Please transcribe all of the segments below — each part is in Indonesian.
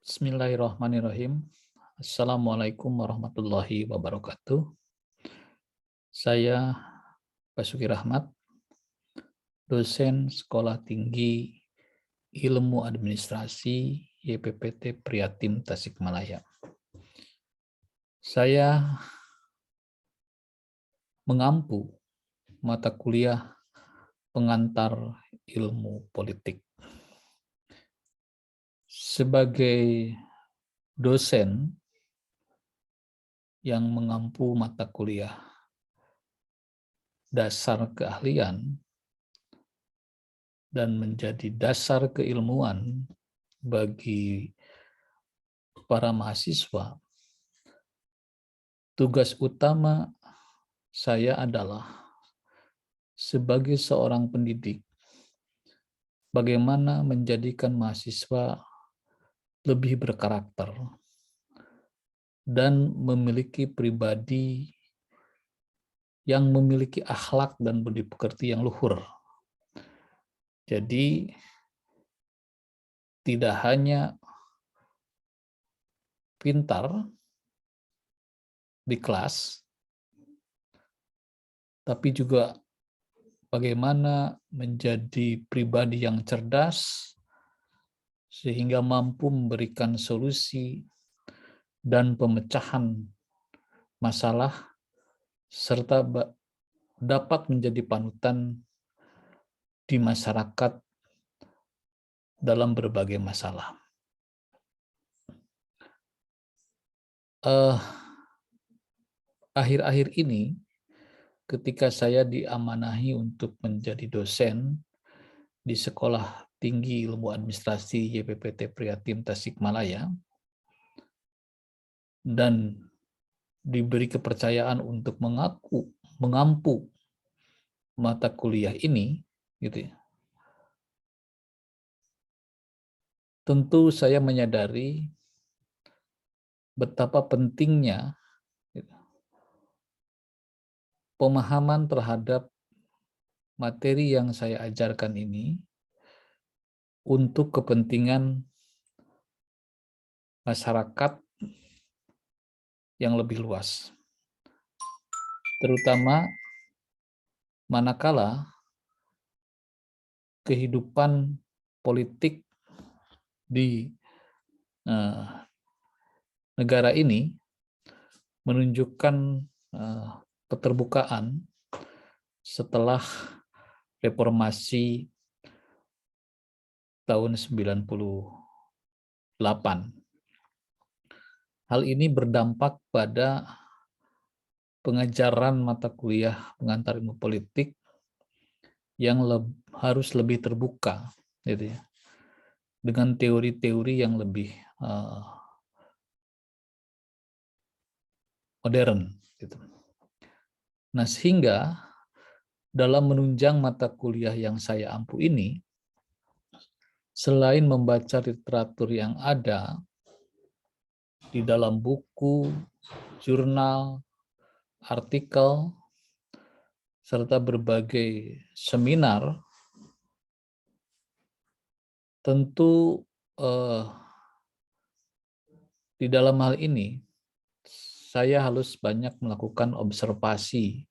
Bismillahirrahmanirrahim. Assalamualaikum warahmatullahi wabarakatuh. Saya Basuki Rahmat, dosen Sekolah Tinggi Ilmu Administrasi YPPT Prihatim Tasikmalaya. Saya mengampu mata kuliah pengantar ilmu politik. Sebagai dosen yang mengampu mata kuliah dasar keahlian dan menjadi dasar keilmuan bagi para mahasiswa, tugas utama saya adalah sebagai seorang pendidik, bagaimana menjadikan mahasiswa lebih berkarakter dan memiliki pribadi yang memiliki akhlak dan budi pekerti yang luhur. Jadi tidak hanya pintar di kelas, tapi juga bagaimana menjadi pribadi yang cerdas sehingga mampu memberikan solusi dan pemecahan masalah serta dapat menjadi panutan di masyarakat dalam berbagai masalah. Akhir-akhir ini, ketika saya diamanahi untuk menjadi dosen di Sekolah Tinggi Ilmu Administrasi YPPT Prihatim Tasikmalaya, dan diberi kepercayaan untuk mengampu mata kuliah ini, gitu ya. Tentu saya menyadari betapa pentingnya pemahaman terhadap materi yang saya ajarkan ini untuk kepentingan masyarakat yang lebih luas. Terutama manakala kehidupan politik di negara ini menunjukkan keterbukaan setelah reformasi tahun 98. Hal ini berdampak pada pengajaran mata kuliah pengantar ilmu politik yang harus lebih terbuka, gitu ya, dengan teori-teori yang lebih modern, gitu. Nah, sehingga dalam menunjang mata kuliah yang saya ampu ini, selain membaca literatur yang ada di dalam buku, jurnal, artikel, serta berbagai seminar, tentu di dalam hal ini saya harus banyak melakukan observasi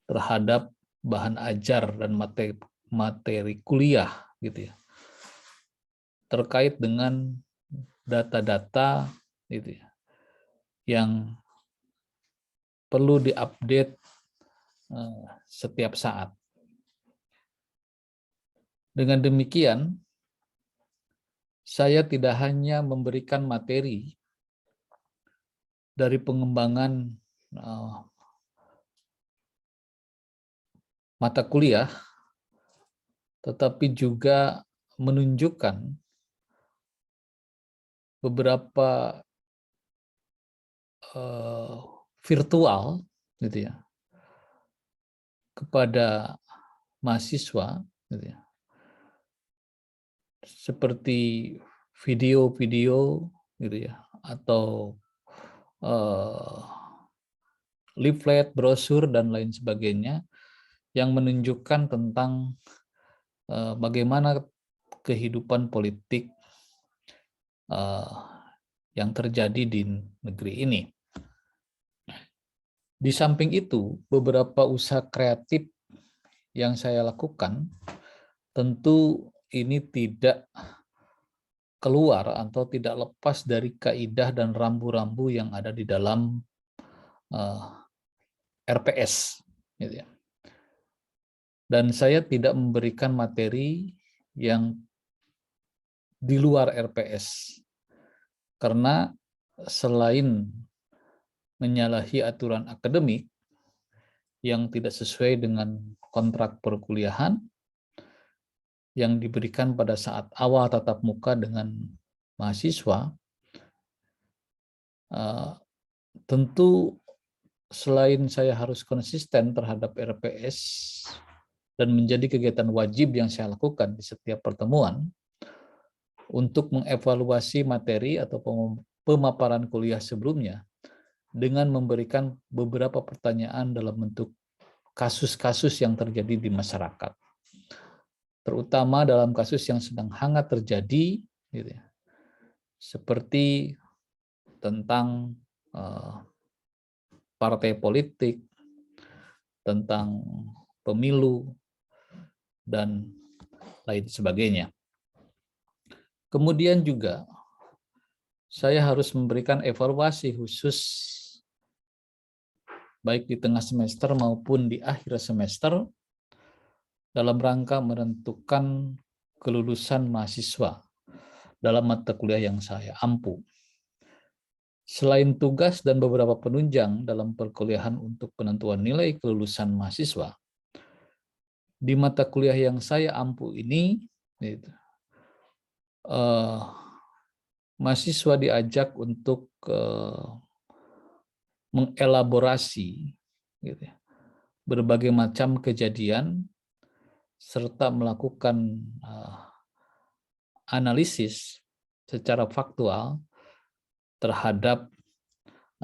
terhadap bahan ajar dan materi kuliah, gitu ya, terkait dengan data-data, gitu ya, yang perlu diupdate setiap saat. Dengan demikian, saya tidak hanya memberikan materi dari pengembangan mata kuliah, tetapi juga menunjukkan beberapa virtual, gitu ya, kepada mahasiswa, gitu ya, seperti video-video, gitu ya, atau leaflet, brosur, dan lain sebagainya yang menunjukkan tentang bagaimana kehidupan politik yang terjadi di negeri ini. Di samping itu, beberapa usaha kreatif yang saya lakukan, tentu ini tidak keluar atau tidak lepas dari kaidah dan rambu-rambu yang ada di dalam RPS. Gitu ya. Dan saya tidak memberikan materi yang di luar RPS. Karena selain menyalahi aturan akademik yang tidak sesuai dengan kontrak perkuliahan yang diberikan pada saat awal tatap muka dengan mahasiswa, tentu selain saya harus konsisten terhadap RPS dan menjadi kegiatan wajib yang saya lakukan di setiap pertemuan untuk mengevaluasi materi atau pemaparan kuliah sebelumnya dengan memberikan beberapa pertanyaan dalam bentuk kasus-kasus yang terjadi di masyarakat, terutama dalam kasus yang sedang hangat terjadi, gitu ya, seperti tentang partai politik, tentang pemilu, dan lain sebagainya. Kemudian juga saya harus memberikan evaluasi khusus baik di tengah semester maupun di akhir semester dalam rangka menentukan kelulusan mahasiswa dalam mata kuliah yang saya ampu. Selain tugas dan beberapa penunjang dalam perkuliahan untuk penentuan nilai kelulusan mahasiswa, di mata kuliah yang saya ampu ini, mahasiswa diajak untuk mengelaborasi gitu ya, berbagai macam kejadian serta melakukan analisis secara faktual terhadap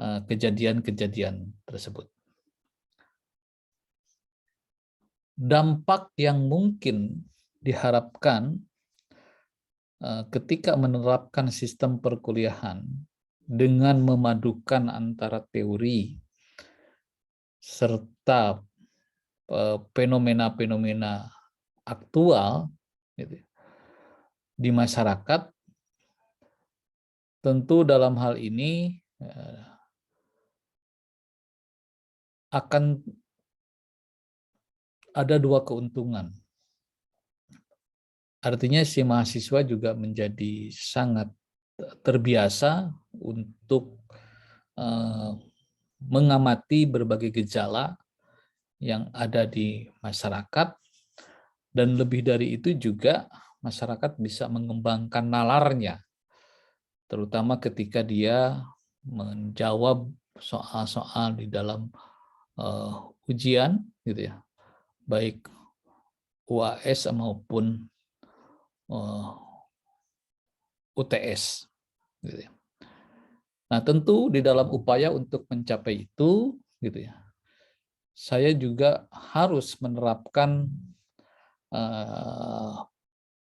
kejadian-kejadian tersebut. Dampak yang mungkin diharapkan ketika menerapkan sistem perkuliahan dengan memadukan antara teori serta fenomena-fenomena aktual gitu, di masyarakat, tentu dalam hal ini akan ada dua keuntungan. Artinya si mahasiswa juga menjadi sangat terbiasa untuk mengamati berbagai gejala yang ada di masyarakat, dan lebih dari itu juga masyarakat bisa mengembangkan nalarnya, terutama ketika dia menjawab soal-soal di dalam ujian, gitu ya, baik UAS maupun UTS. Gitu ya. Nah, tentu di dalam upaya untuk mencapai itu, gitu ya, saya juga harus menerapkan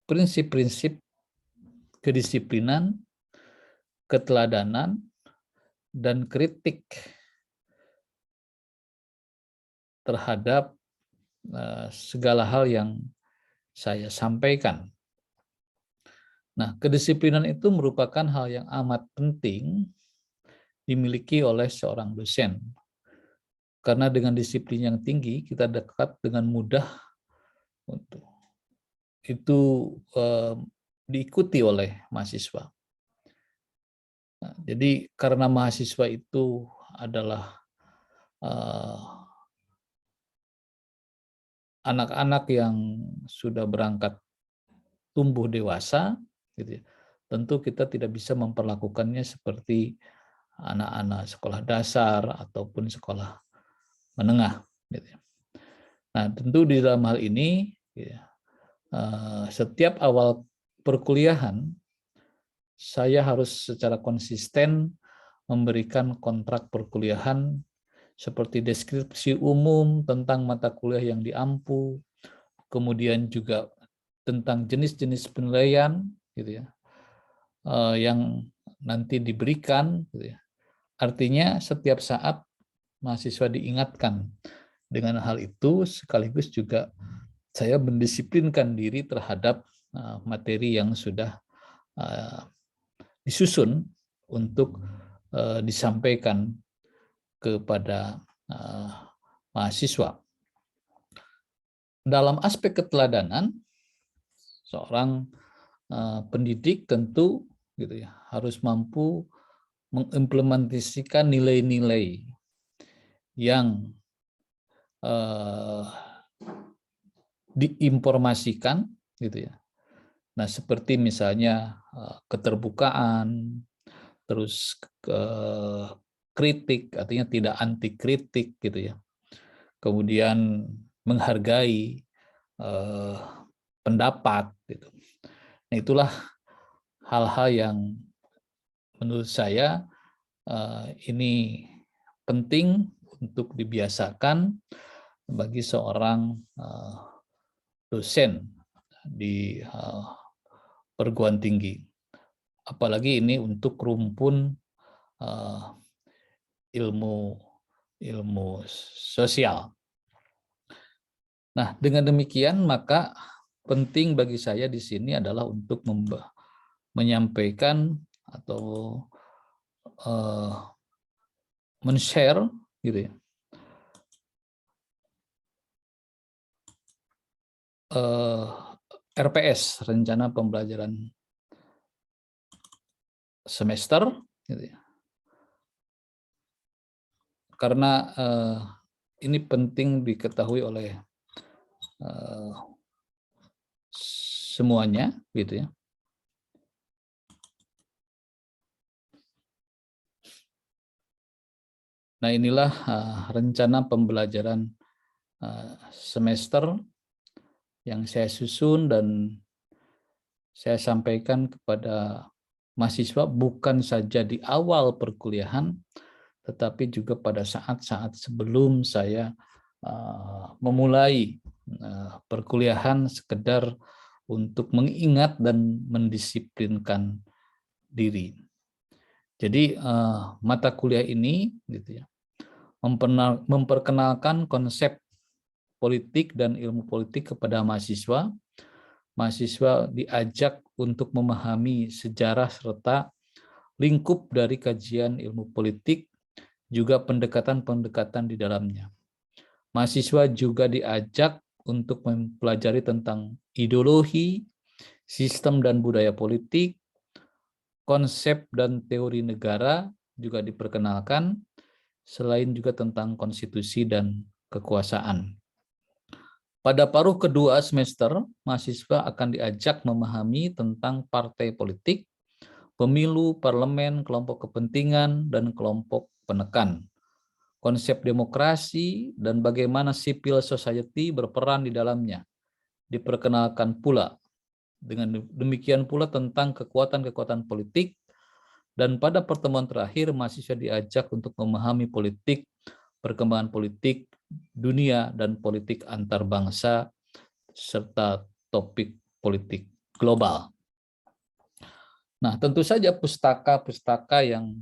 prinsip-prinsip kedisiplinan, keteladanan, dan kritik terhadap segala hal yang saya sampaikan. Nah, kedisiplinan itu merupakan hal yang amat penting dimiliki oleh seorang dosen. Karena dengan disiplin yang tinggi, kita dekat dengan mudah untuk itu diikuti oleh mahasiswa. Nah, jadi karena mahasiswa itu adalah anak-anak yang sudah berangkat tumbuh dewasa, gitu ya, tentu kita tidak bisa memperlakukannya seperti anak-anak sekolah dasar ataupun sekolah menengah. Gitu ya. Nah, tentu di dalam hal ini, ya, setiap awal perkuliahan, saya harus secara konsisten memberikan kontrak perkuliahan seperti deskripsi umum tentang mata kuliah yang diampu, kemudian juga tentang jenis-jenis penilaian, gitu ya, yang nanti diberikan, gitu ya. Artinya setiap saat mahasiswa diingatkan dengan hal itu, sekaligus juga saya mendisiplinkan diri terhadap materi yang sudah disusun untuk disampaikan kepada mahasiswa. Dalam aspek keteladanan, seorang pendidik tentu gitu ya harus mampu mengimplementasikan nilai-nilai yang diinformasikan gitu ya. Nah, seperti misalnya keterbukaan, terus kritik, artinya tidak anti kritik gitu ya. Kemudian menghargai pendapat gitu. Nah, itulah hal-hal yang menurut saya ini penting untuk dibiasakan bagi seorang dosen di perguruan tinggi. Apalagi ini untuk rumpun ilmu sosial. Nah, dengan demikian maka penting bagi saya di sini adalah untuk menyampaikan atau men-share gitu ya. RPS, rencana pembelajaran semester gitu ya. Karena ini penting diketahui oleh semuanya gitu ya. Nah, inilah rencana pembelajaran semester yang saya susun dan saya sampaikan kepada mahasiswa bukan saja di awal perkuliahan, tetapi juga pada saat-saat sebelum saya memulai perkuliahan, sekedar untuk mengingat dan mendisiplinkan diri. Jadi mata kuliah ini gitu ya, memperkenalkan konsep politik dan ilmu politik kepada mahasiswa. Mahasiswa diajak untuk memahami sejarah serta lingkup dari kajian ilmu politik, juga pendekatan-pendekatan di dalamnya. Mahasiswa juga diajak untuk mempelajari tentang ideologi, sistem dan budaya politik, konsep dan teori negara juga diperkenalkan, selain juga tentang konstitusi dan kekuasaan. Pada paruh kedua semester, mahasiswa akan diajak memahami tentang partai politik, pemilu, parlemen, kelompok kepentingan, dan kelompok penekan, konsep demokrasi, dan bagaimana civil society berperan di dalamnya. Diperkenalkan pula. Dengan demikian pula tentang kekuatan-kekuatan politik, dan pada pertemuan terakhir, mahasiswa diajak untuk memahami politik, perkembangan politik dunia, dan politik antar bangsa, serta topik politik global. Nah, tentu saja pustaka-pustaka yang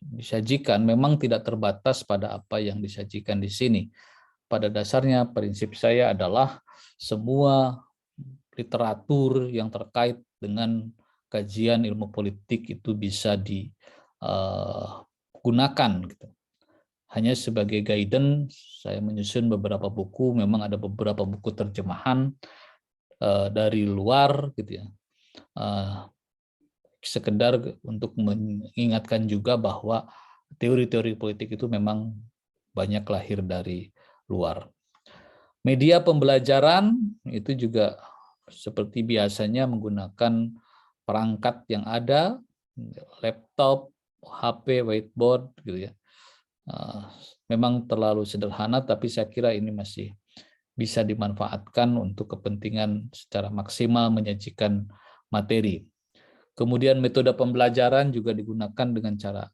disajikan memang tidak terbatas pada apa yang disajikan di sini. Pada dasarnya, prinsip saya adalah semua literatur yang terkait dengan kajian ilmu politik itu bisa digunakan gitu. Hanya sebagai guidance, saya menyusun beberapa buku, memang ada beberapa buku terjemahan dari luar gitu ya. Sekedar untuk mengingatkan juga bahwa teori-teori politik itu memang banyak lahir dari luar. Media pembelajaran itu juga seperti biasanya menggunakan perangkat yang ada, laptop, HP, whiteboard gitu ya. Memang terlalu sederhana, tapi saya kira ini masih bisa dimanfaatkan untuk kepentingan secara maksimal menyajikan materi. Kemudian metode pembelajaran juga digunakan dengan cara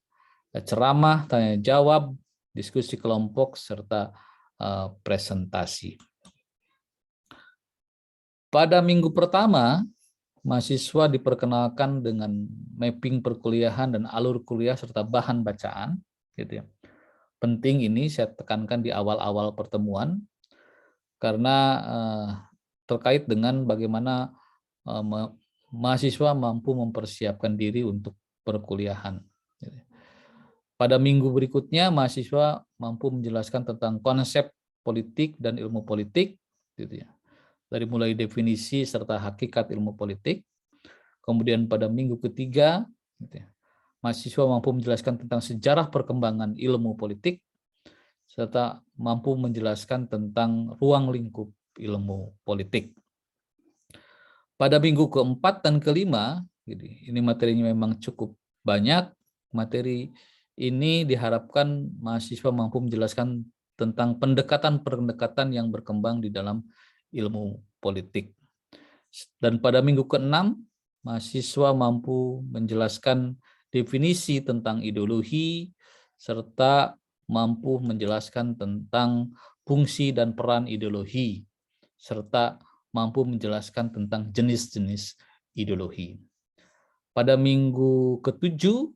ceramah, tanya jawab, diskusi kelompok, serta presentasi. Pada minggu pertama, mahasiswa diperkenalkan dengan mapping perkuliahan dan alur kuliah serta bahan bacaan, gitu ya. Penting ini saya tekankan di awal-awal pertemuan karena terkait dengan bagaimana mahasiswa mampu mempersiapkan diri untuk perkuliahan. Pada minggu berikutnya, mahasiswa mampu menjelaskan tentang konsep politik dan ilmu politik, gitu ya. Dari mulai definisi serta hakikat ilmu politik. Kemudian pada minggu ketiga, gitu ya, mahasiswa mampu menjelaskan tentang sejarah perkembangan ilmu politik, serta mampu menjelaskan tentang ruang lingkup ilmu politik. Pada minggu keempat dan kelima, ini materinya memang cukup banyak. Materi ini diharapkan mahasiswa mampu menjelaskan tentang pendekatan-pendekatan yang berkembang di dalam ilmu politik. Dan pada minggu ke-6, mahasiswa mampu menjelaskan definisi tentang ideologi, serta mampu menjelaskan tentang fungsi dan peran ideologi, serta mampu menjelaskan tentang jenis-jenis ideologi. Pada minggu ke-7,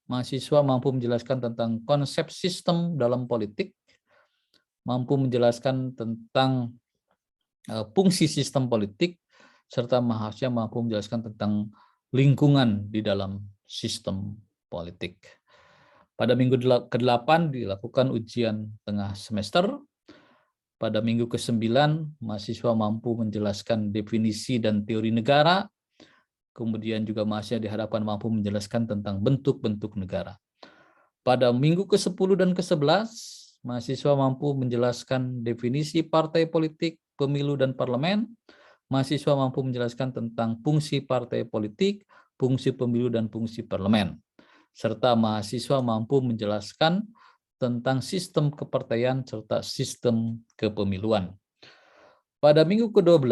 mahasiswa mampu menjelaskan tentang konsep sistem dalam politik, mampu menjelaskan tentang fungsi sistem politik, serta mahasiswa mampu menjelaskan tentang lingkungan di dalam sistem politik. Pada minggu ke-8 dilakukan ujian tengah semester. Pada minggu ke-9, mahasiswa mampu menjelaskan definisi dan teori negara. Kemudian juga mahasiswa diharapkan mampu menjelaskan tentang bentuk-bentuk negara. Pada minggu ke-10 dan ke-11, mahasiswa mampu menjelaskan definisi partai politik, pemilu, dan parlemen. Mahasiswa mampu menjelaskan tentang fungsi partai politik, fungsi pemilu, dan fungsi parlemen. Serta mahasiswa mampu menjelaskan tentang sistem kepartaian serta sistem kepemiluan. Pada minggu ke-12,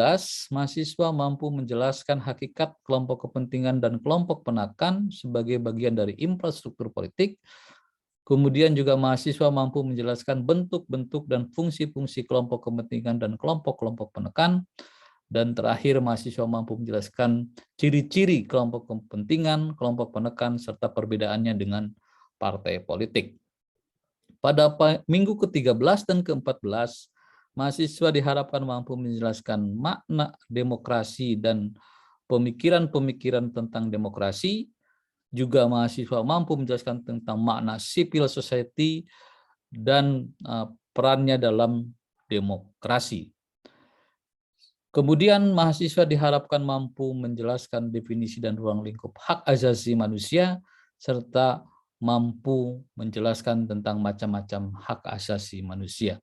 mahasiswa mampu menjelaskan hakikat kelompok kepentingan dan kelompok penekan sebagai bagian dari infrastruktur politik. Kemudian juga mahasiswa mampu menjelaskan bentuk-bentuk dan fungsi-fungsi kelompok kepentingan dan kelompok-kelompok penekan. Dan terakhir, mahasiswa mampu menjelaskan ciri-ciri kelompok kepentingan, kelompok penekan, serta perbedaannya dengan partai politik. Pada minggu ke-13 dan ke-14, mahasiswa diharapkan mampu menjelaskan makna demokrasi dan pemikiran-pemikiran tentang demokrasi. Juga mahasiswa mampu menjelaskan tentang makna civil society dan perannya dalam demokrasi. Kemudian mahasiswa diharapkan mampu menjelaskan definisi dan ruang lingkup hak asasi manusia, serta mampu menjelaskan tentang macam-macam hak asasi manusia.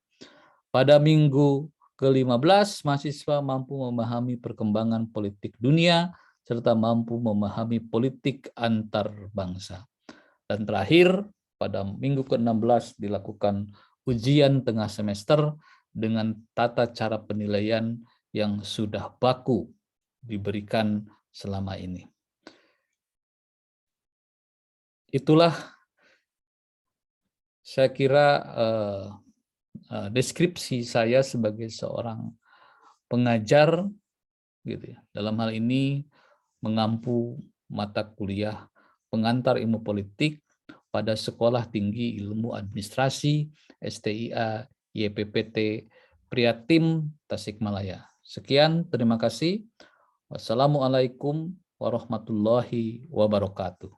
Pada minggu ke-15, mahasiswa mampu memahami perkembangan politik dunia, serta mampu memahami politik antar bangsa. Dan terakhir, pada minggu ke-16 dilakukan ujian tengah semester dengan tata cara penilaian yang sudah baku diberikan selama ini. Itulah saya kira deskripsi saya sebagai seorang pengajar, gitu ya. Dalam hal ini mengampu mata kuliah pengantar ilmu politik pada Sekolah Tinggi Ilmu Administrasi STIA YPPT Prihatim Tasikmalaya. Sekian, terima kasih. Wassalamualaikum warahmatullahi wabarakatuh.